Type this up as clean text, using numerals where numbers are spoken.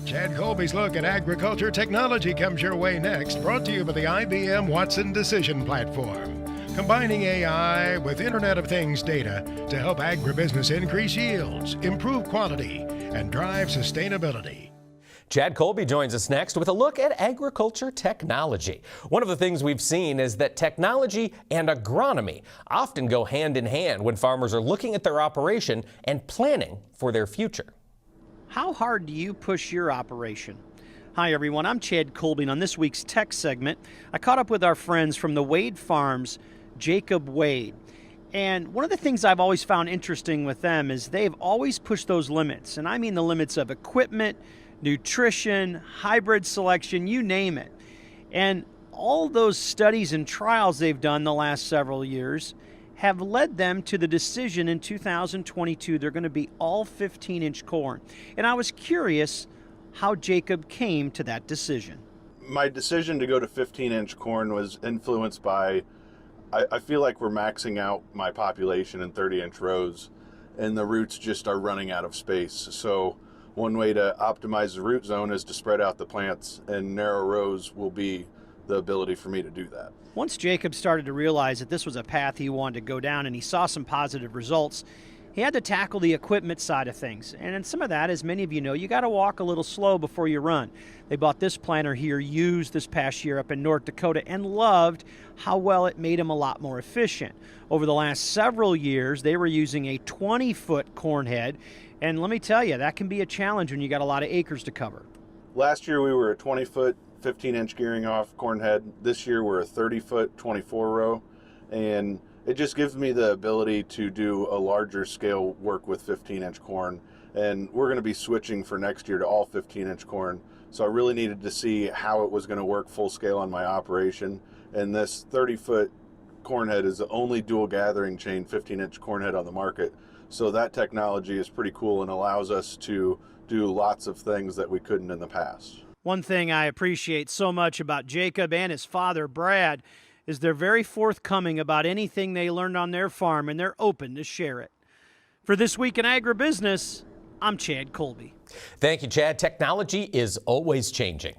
Chad Colby's look at agriculture technology comes your way next, brought to you by the IBM Watson Decision Platform. Combining AI with Internet of Things data to help agribusiness increase yields, improve quality, and drive sustainability. Chad Colby joins us next with a look at agriculture technology. One of the things we've seen is that technology and agronomy often go hand in hand when farmers are looking at their operation and planning for their future. How hard do you push your operation? Hi everyone, I'm Chad Colby, and on this week's Tech Segment, I caught up with our friends from the Wade Farms, Jacob Wade. And one of the things I've always found interesting with them is they've always pushed those limits, and I mean the limits of equipment, nutrition, hybrid selection, you name it. And all those studies and trials they've done the last several years have led them to the decision in 2022 they're going to be all 15-inch corn. And I was curious how Jacob came to that decision. My decision to go to 15-inch corn was influenced by, I feel like we're maxing out my population in 30-inch rows, and the roots just are running out of space. So one way to optimize the root zone is to spread out the plants, and narrow rows will be the ability for me to do that. Once Jacob started to realize that this was a path he wanted to go down and he saw some positive results, he had to tackle the equipment side of things. And in some of that, as many of you know, you got to walk a little slow before you run. They bought this planter here, used this past year up in North Dakota, and loved how well it made him a lot more efficient. Over the last several years, they were using a 20-foot corn head. And let me tell you, that can be a challenge when you got a lot of acres to cover. Last year we were a 20-foot, 15-inch gearing off corn head. This year we're a 30-foot, 24-row. And it just gives me the ability to do a larger scale work with 15-inch corn. And we're going to be switching for next year to all 15-inch corn. So I really needed to see how it was going to work full scale on my operation. And this 30-foot corn head is the only dual gathering chain 15-inch corn head on the market. So that technology is pretty cool and allows us to do lots of things that we couldn't in the past. One thing I appreciate so much about Jacob and his father, Brad, is they're very forthcoming about anything they learned on their farm, and they're open to share it. For This Week in Agribusiness, I'm Chad Colby. Thank you, Chad. Technology is always changing.